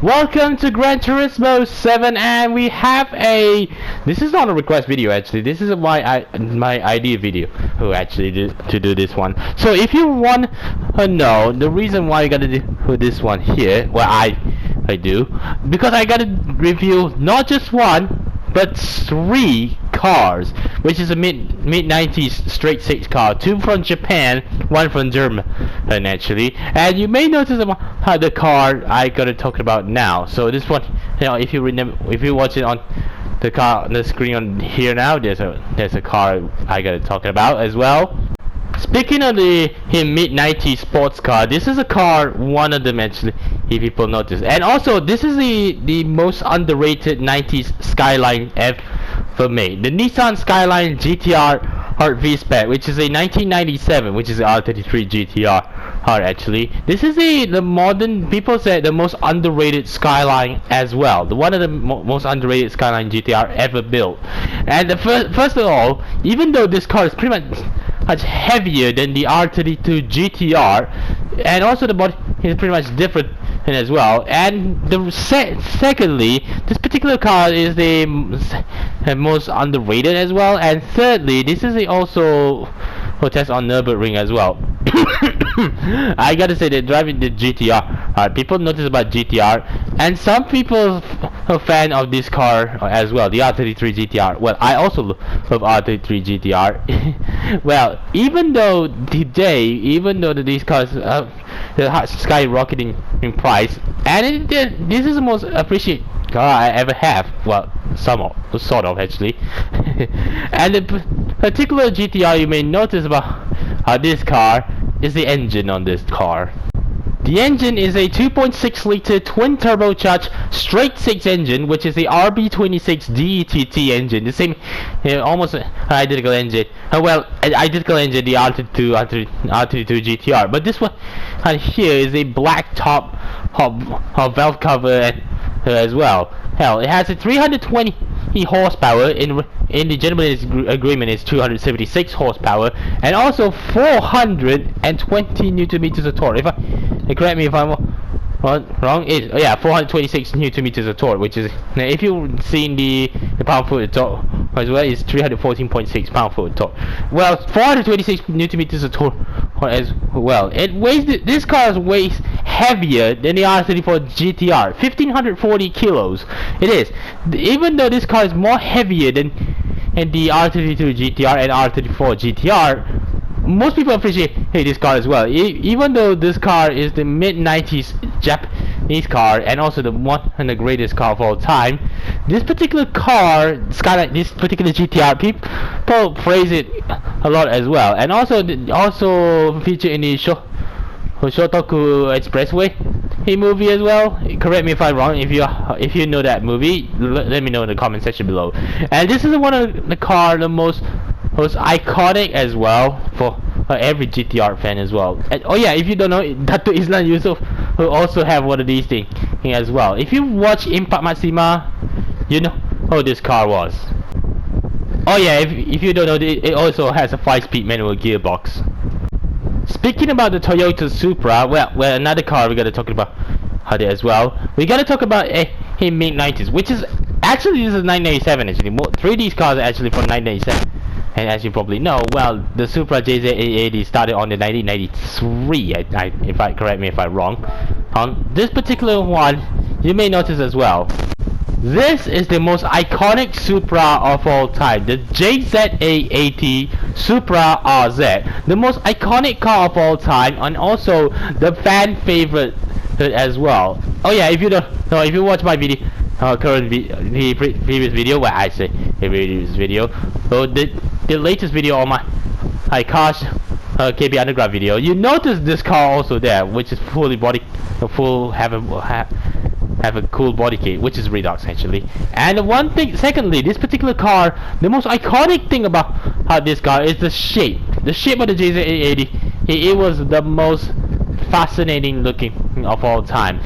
Welcome to Gran Turismo 7, and we have a... This is not a request video actually, this is my idea video to do this one. So if you want to know the reason why I gotta do this one here, well I do, because I gotta review not just one, but 3 cars, which is a mid-90s straight-6 car, 2 from Japan, 1 from Germany actually. And you may notice about the car I gotta talk about now. So this one, you know, if you watch it on the car on the screen on here now, there's a car I gotta talk about as well. Speaking of the mid-90s sports car, this is a car, one of them actually, if people notice. And also, this is the most underrated 90s Skyline ever made. The Nissan Skyline GT-R V-Spec, which is a 1997, which is the R33 GT-R actually. This is the modern, people say, the most underrated Skyline as well. One of the most underrated Skyline GT-R ever built. And first of all, even though this car is pretty much heavier than the R32 GT-R, and also the body is pretty much different as well. And secondly, this particular car is the most underrated as well. And thirdly, this is also a test on Nürburgring as well. I gotta say that driving the GT-R, people notice about GT-R, and some people are fan of this car as well, the R33 GT-R. Well, I also love R33 GT-R. Well, even though these cars are skyrocketing in price, and this is the most appreciated car I ever have. Well, sort of actually. And the particular GT-R you may notice about this car is the engine on this car. The engine is a 2.6 liter twin turbocharged straight-6 engine, which is the RB26 DETT engine, the same, almost identical engine. Identical engine, the R32 GT-R. But this one here is a black top valve cover as well. Hell, it has a 320 horsepower. In the gentleman's agreement is 276 horsepower, and also 420 newton meters of torque. Correct me if I'm wrong. Yeah, 426 newton meters of torque, which is, if you've seen the pound-foot of torque as well, is 314.6 pound-foot of torque. Well, 426 newton meters of torque as well. It weighs, this car weighs heavier than the R34 GT-R, 1540 kilos. It is, even though this car is more heavier than the R32 GT-R and R34 GT-R. Most people appreciate this car as well. Even though this car is the mid-90s Japanese car and also one of the greatest car of all time, this particular car, Skyline, this particular GT-R, people praise it a lot as well. And also featured in the Shotoku Expressway movie as well. Correct me if I'm wrong. If you know that movie, let me know in the comment section below. And this is one of the car the most iconic as well for every GT-R fan as well. And, oh yeah, if you don't know, Datu Islan Yusuf will also have one of these things as well. If you watch Impact Maxima, you know how this car was. Oh yeah, if you don't know, it also has a 5-speed manual gearbox. Speaking about the Toyota Supra, well, another car we gotta talk about as well. We gotta talk about a mid-90s, which is actually, this is 1997 actually. 3 of these cars are actually from 1997. And as you probably know, well, the Supra JZA80 started on the 1993. Correct me if I'm wrong. This particular one, you may notice as well. This is the most iconic Supra of all time, the JZA80 Supra RZ, the most iconic car of all time, and also the fan favorite as well. Oh yeah, if you don't know, if you watch my video, previous video, well, I say the previous video, so the latest video on my cars KB Underground video, you notice this car also there, which is have a cool body kit, which is Redux actually. And the one thing, secondly, this particular car, the most iconic thing about this car is the shape of the JZA80. It was the most fascinating looking of all time.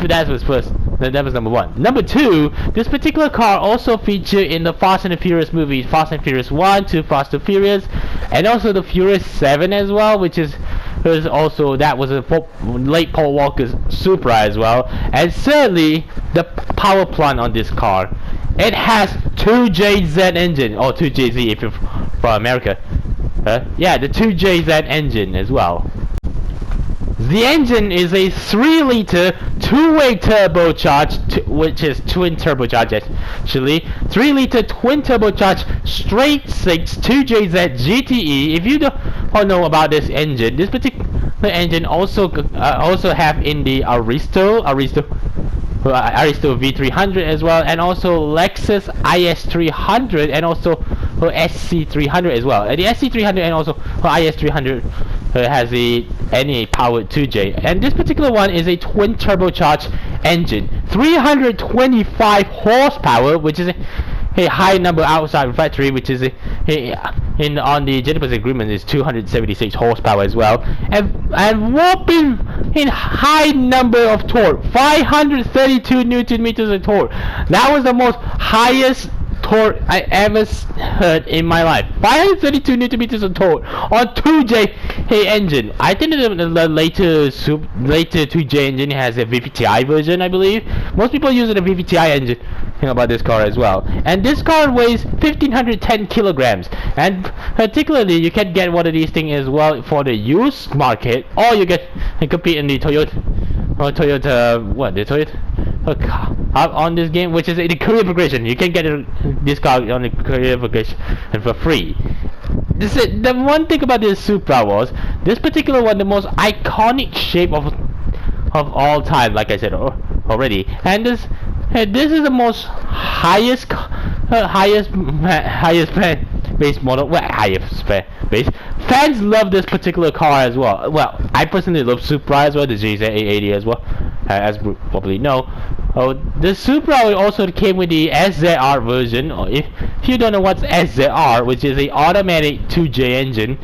That was first. That was number 1. Number 2, this particular car also featured in the Fast and the Furious movies, Fast and Furious 1, 2 Fast and Furious, and also the Furious 7 as well, which is there's also that was a late Paul Walker's Supra as well. And thirdly, the power plant on this car. It has 2 JZ engine, or 2 JZ if you're from America. Yeah, the 2 JZ engine as well. The engine is a 3-liter 2-way turbocharged, which is twin turbocharged actually. 3-liter twin turbocharged straight-6 2JZ GTE. If you don't know about this engine, this particular engine also have in the Aristo V300 as well, and also Lexus IS300 and also SC300 as well. The SC300 and also IS300 has the NA powered 2J, and this particular one is a twin turbocharged engine, 325 horsepower, which is a high number outside factory, which is on the Jennifer's agreement is 276 horsepower as well, and whopping in high number of torque, 532 Newton meters of torque. That was the most highest torque I ever heard in my life. 532 Newton meters of torque on 2J engine. I think the later 2J engine has a VVT-I version, I believe. Most people use the VVT-I engine about this car as well. And this car weighs 1510 kilograms, and particularly you can get one of these things as well for the used market, or you compete in the Toyota on this game, which is the career progression. You can get this car on the career progression and for free. The one thing about this Supra was this particular one, the most iconic shape of all time, like I said already, and this is the most highest base model. Well, highest base. Fans love this particular car as well. Well, I personally love Supra as well, the JZA80 as well, as you probably know. The Supra also came with the SZR version. If you don't know what's SZR, which is a automatic 2J engine,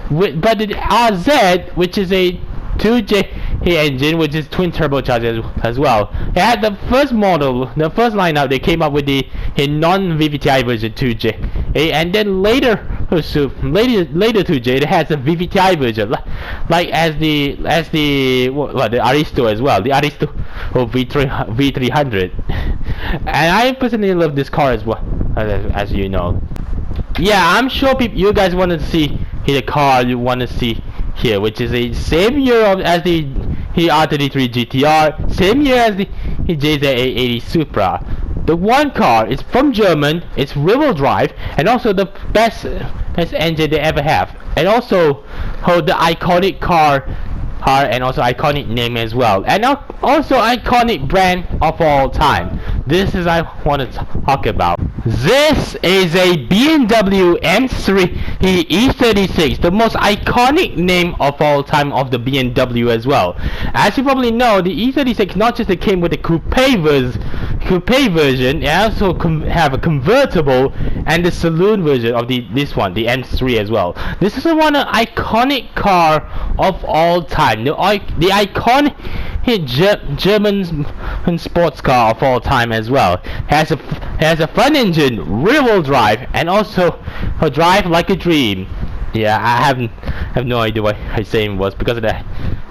but the RZ, which is a 2J engine, which is twin turbocharged as well. It had the first model, the first lineup, they came up with the non-VVT-I version 2J, and then later 2J, it has a VVT-I version, like as the Aristo as well, the Aristo V300. And I personally love this car as well, as you know. Yeah, I'm sure you guys want to see the car you want to see here, which is the same year as the R33 GT-R, same year as the JZA80 Supra. The one car is from German, it's rear-wheel drive, and also the best engine they ever have, and also the iconic car and also iconic name as well, and also iconic brand of all time. This is I want to talk about. This is a BMW M3 E36, the most iconic name of all time of the BMW as well. As you probably know, the E36 not just came with the coupe version, it also have a convertible and the saloon version of this one, the M3 as well. This is one iconic car of all time, the iconic German sports car of all time as well. Has a front engine, rear-wheel drive, and also a drive like a dream. Yeah, I have no idea what his saying was, because of that.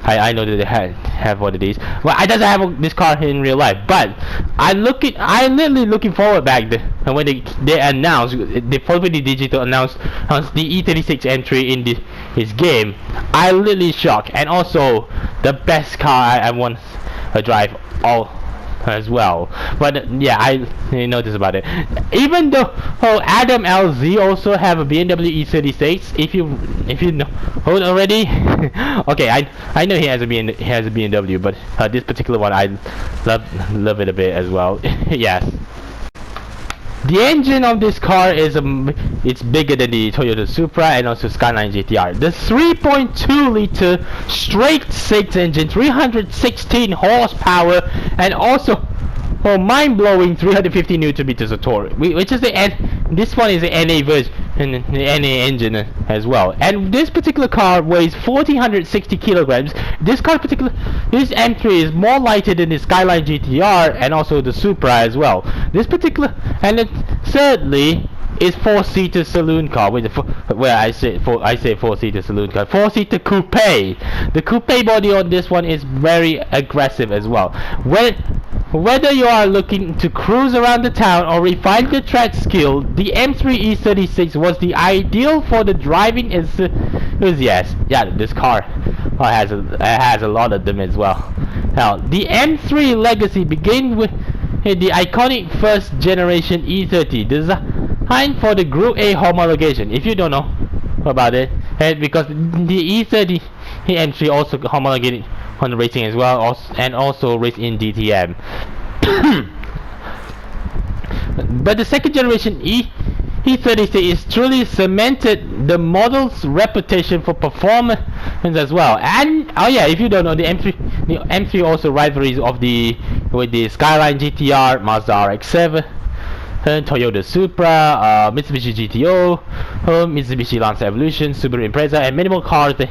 I know that they have one of these. Well, I doesn't have this car in real life, but I'm literally looking forward back when they announced, the Fully Digital announced the E36 entry in his game. I literally shocked, and also the best car I want to drive all as well. But yeah, I noticed about it. Even though Adam LZ also have a BMW E36, if you know already. Okay, I know he has a BMW, but this particular one I love it a bit as well. Yes. The engine of this car is it's bigger than the Toyota Supra and also Skyline GT-R. The 3.2 liter straight-6 engine, 316 horsepower, and also mind-blowing 350 Newton meters of torque, which is this one is the NA version, the NA engine as well. And this particular car weighs 1460 kilograms. This M3 is more lighter than the Skyline GT-R and also the Supra as well. This particular, and then thirdly, is four-seater saloon car with I say four-seater saloon car, four-seater coupe. The coupe body on this one is very aggressive as well. Whether you are looking to cruise around the town or refine the track skill, the M3 E36 was the ideal for the driving enthusiast. Yeah, this car has a lot of them as well. Now, the M3 legacy begins with the iconic first generation E30 designed for the Group A homologation. If you don't know about it, because the E30 M3 also homologated on the racing as well, and also raced in DTM. But the second generation E36 is truly cemented the model's reputation for performance as well. And oh yeah, if you don't know, the M3 also rivalries with the Skyline GT-R, Mazda RX-7, Toyota Supra, Mitsubishi GTO, Mitsubishi Lancer Evolution, Subaru Impreza, and many more cars that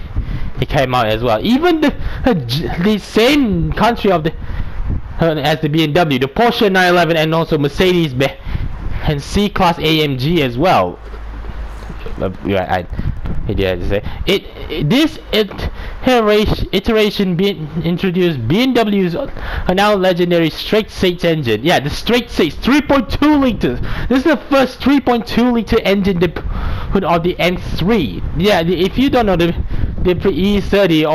came out as well. Even the same country of the as the BMW, the Porsche 911, and also Mercedes and C-Class AMG as well. This iteration introduced BMW's now legendary straight-6 engine. Yeah, the straight-6 3.2 liters. This is the first 3.2 liter engine they put on the M3. Yeah, if you don't know, the E30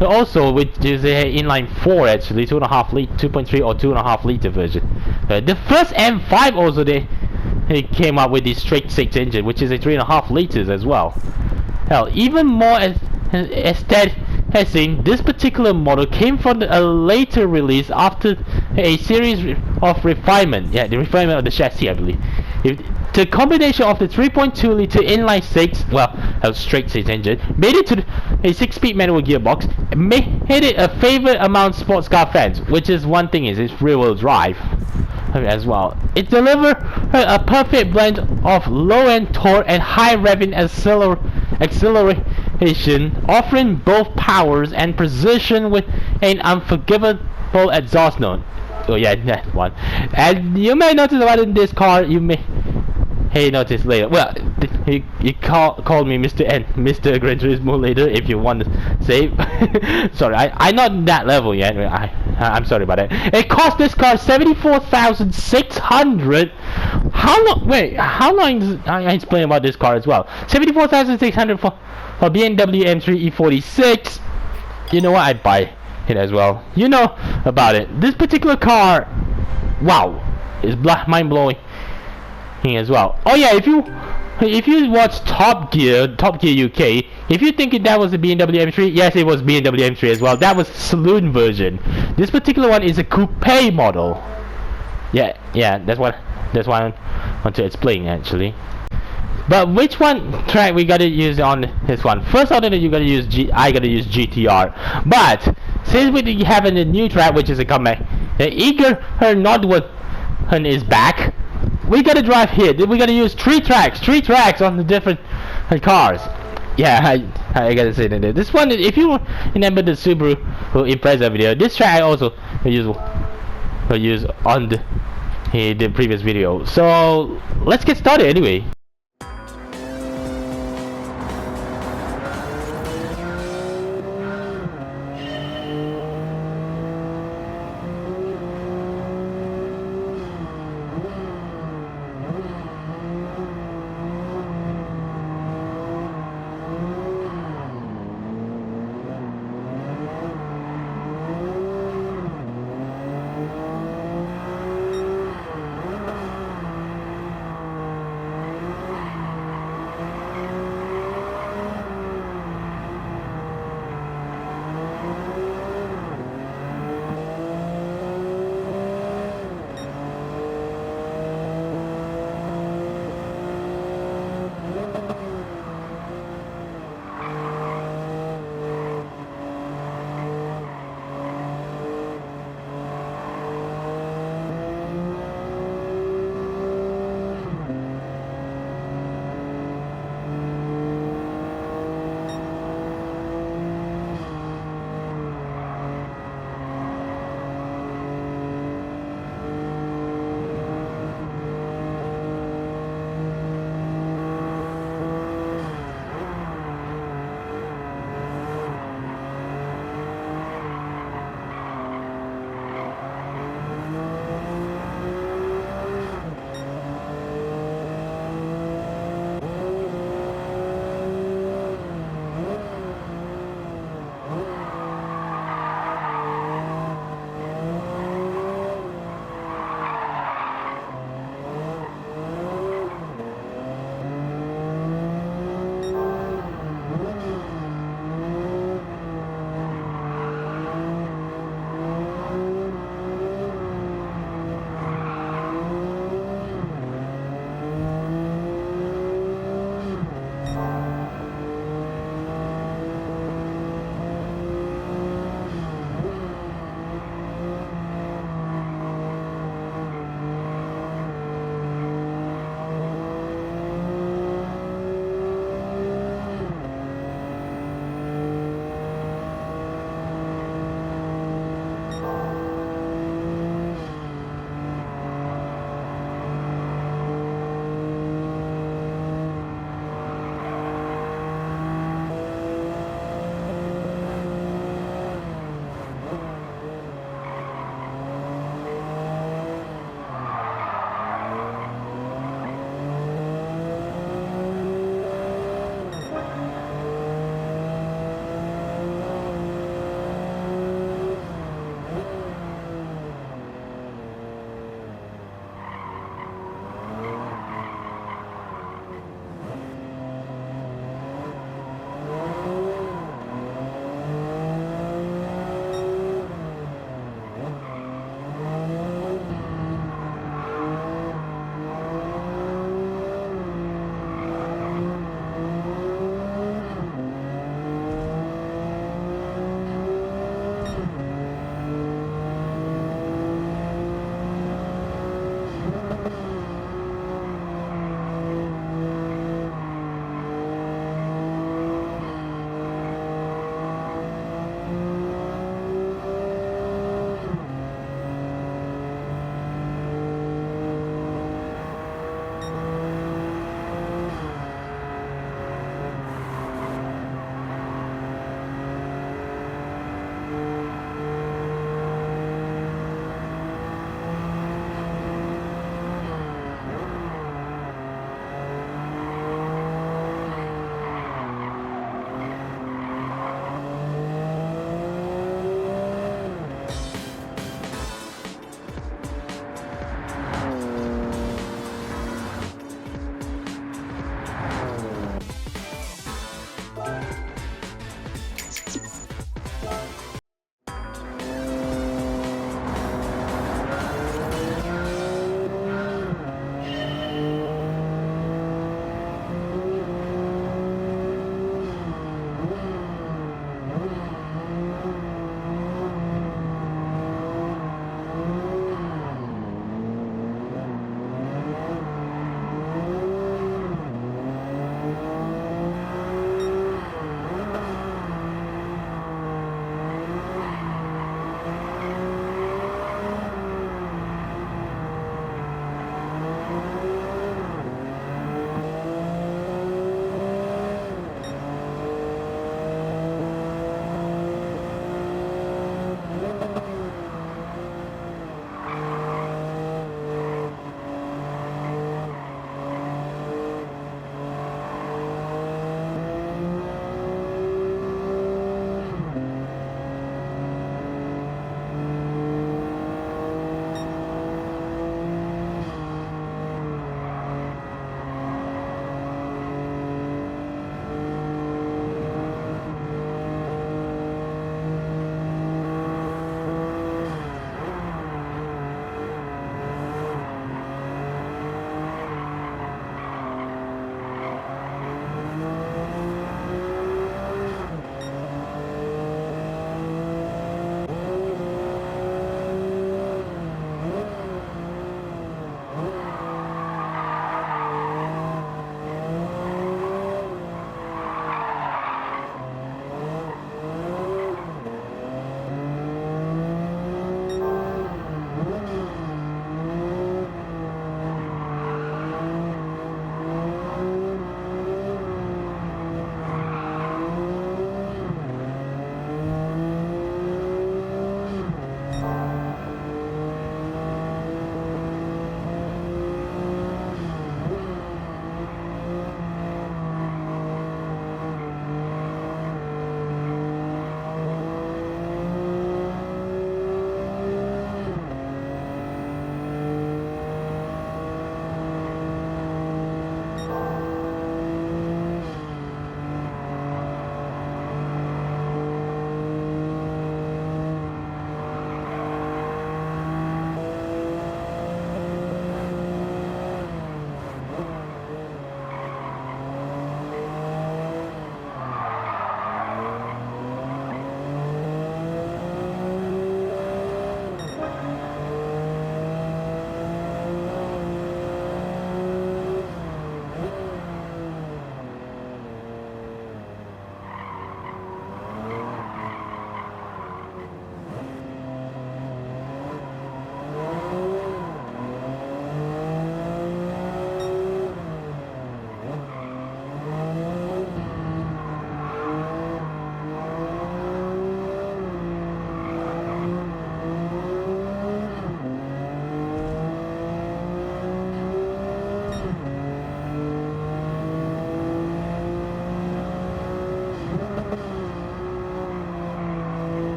also, which is a inline 4 actually, 2.5 liter, 2.3 or 2.5 liter version. The first M5 also they came up with the straight-6 engine, which is a 3.5 liters as well. Hell, even more aesthetic, this particular model came from a later release after a series of refinement. Yeah, the refinement of the chassis, I believe. The combination of the 3.2 liter inline 6, well, a straight-6 engine, made it to a 6-speed manual gearbox, made it a favorite among sports car fans, which is one thing, is its rear-wheel drive as well. It delivered a perfect blend of low-end torque and high revving acceleration, offering both powers and precision with an unforgivable exhaust note. Oh yeah, that one. And you may notice about in this car, you may notice later. Well, you call me Mr. Mr. Gran Turismo later if you want to say. Sorry, I'm not that level yet. I'm sorry about that. It cost this car 74,600. How long? Wait, how long? I explain about this car as well. 74,600 for BMW M3 E46. You know what? I'd buy it as well. You know about it. This particular car, wow, is mind-blowing as well. Oh yeah, if you watch Top Gear UK, if you're thinking that was a BMW M3, yes, it was BMW M3 as well. That was saloon version. This particular one is a coupe model. Yeah, that's why I want to explain actually. But which one track we gotta use on this one? First order, you gotta use I gotta use GT-R. But since we have a new track, which is a comeback, the Eager Nordwood is back. We gotta drive here. We gotta use three tracks on the different cars. Yeah, I gotta say that this one, if you remember the Subaru Impreza video, this track I also use on the previous video. So let's get started anyway.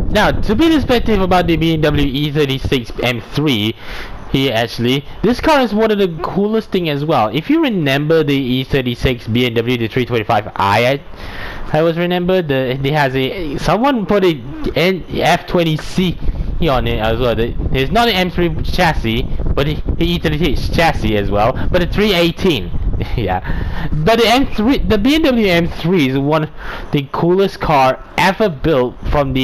Now, to be respectful about the BMW E36 M3 here, actually, this car is one of the coolest thing as well. If you remember the E36 BMW, the 325i, I was remember it has a someone put a F20C on it as well. It's not an M3 chassis, but the E36 chassis as well, but a 318. Yeah, but the M3, the BMW M3 is one of the coolest car ever built from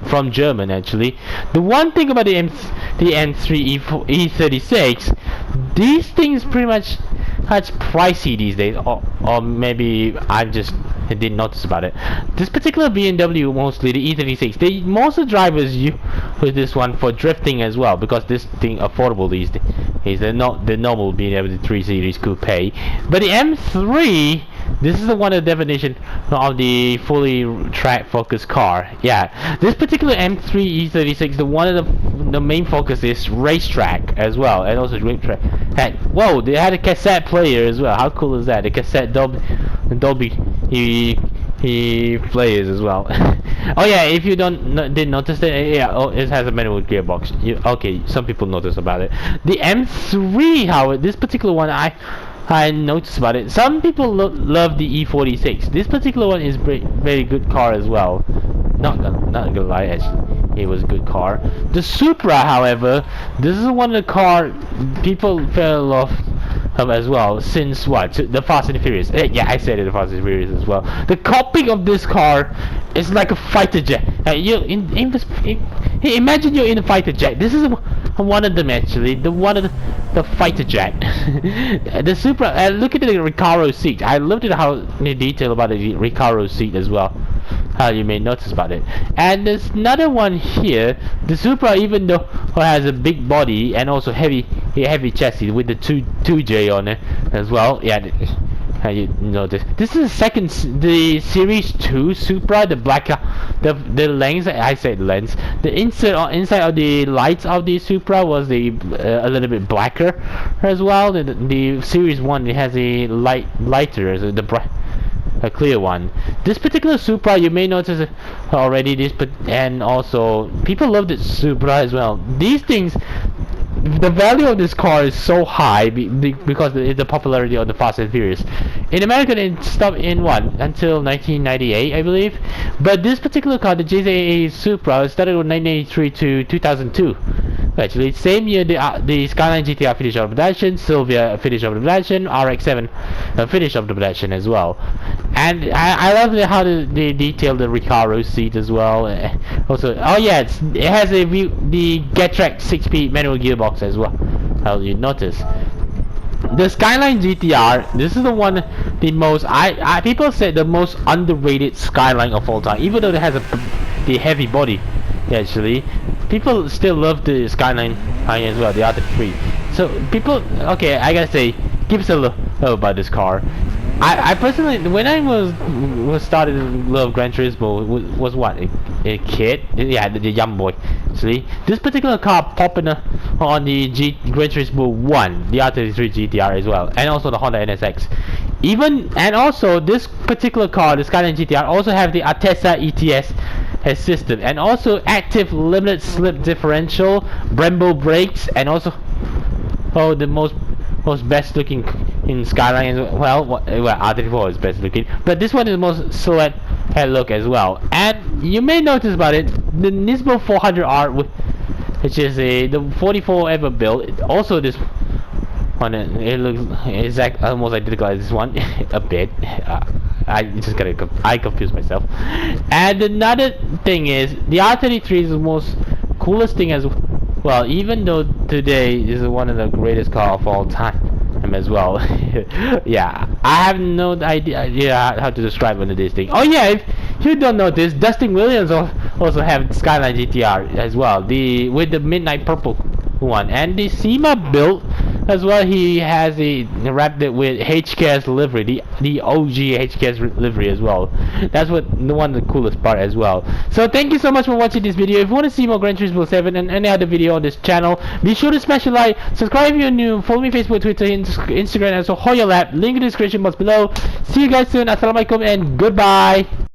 from German actually. The one thing about the M3 E36, these things pretty much that's pricey these days, or maybe I didn't notice about it. This particular BMW, mostly the E36, most of the drivers use this one for drifting as well, because this thing affordable these days. The normal BMW 3 Series coupe, but the M3, this is the one of the definition of the fully track focused car. Yeah, this particular M3 E36, the main focus is racetrack as well, and also drink track. Whoa, they had a cassette player as well. How cool is that? The cassette Dolby he players as well. Oh yeah, if you didn't notice that, yeah, it has a manual gearbox. Okay, some people notice about it. The M3, however, this particular one I noticed about it. Some people love the E46. This particular one is very good car as well. Not gonna lie, actually, it was a good car. The Supra, however, this is one of the car people fell in love as well since what? The Fast and the Furious. Yeah, I said it, the Fast and the Furious as well. The cockpit of this car is like a fighter jet. Imagine you're in a fighter jet. This is one of them actually. The fighter jet. The Supra. Look at the Recaro seat. I loved it how the detail about the Recaro seat as well. How you may notice about it. And there's another one here. The Supra, even though it has a big body and also heavy chassis with the 2J on it as well. Yeah, how you notice. This is the Series 2 Supra, the black, the lens. I said lens. The inside of the lights of the Supra was a little bit blacker as well. The Series 1, it has a lighter, the bright. a clear one. This particular Supra, you may notice already, and also people love this Supra as well. These things, the value of this car is so high because of the popularity of the Fast and Furious. In America, it stopped in what, until 1998, I believe. But this particular car, the JZA80 Supra, started with 1983 to 2002. Actually, same year the Skyline GT-R finished off the production, Sylvia finished off the production, RX-7 finished off the production as well. And I love how they detail the Recaro seat as well. Also, oh yeah, it has the GetTrack 6-speed manual gearbox as well. How you notice. The Skyline GT-R, this is the one, the most, people say the most underrated Skyline of all time, even though it has the heavy body. Actually, people still love the Skyline as well, the R33. So people, okay, I gotta say, give us a look about this car. I personally, when I was started to love Gran Turismo, was what, a kid? Yeah, the young boy. Actually, this particular car popping on the Gran Turismo 1, the R33 GT-R as well, and also the Honda NSX. And also this particular car, the Skyline GT-R, also have the ATTESA ETS system, and also active limited slip differential, Brembo brakes, and also the most best looking in Skyline as well. R34 is best looking, but this one is the most silhouette head look as well. And you may notice about it, the Nismo 400R, which is the 44 ever built. Also this one, it looks almost identical as this one, a bit. I confuse myself. And another thing is, the R33 is the most coolest thing as well, even though today this is one of the greatest cars of all time as well. Yeah, I have no idea how to describe one of these things. Oh yeah, if you don't know this, Dustin Williams also have Skyline GT-R as well, with the midnight purple one, and the SEMA built as well. He has wrapped it with HKS livery, the OG HKS livery as well. That's one of the coolest part as well. So thank you so much for watching this video. If you want to see more Gran Turismo 7 and any other video on this channel, be sure to smash a like, subscribe if you're new, follow me Facebook, Twitter, Instagram, and so Hoya Lab. Link in the description box below. See you guys soon. Assalamualaikum and goodbye.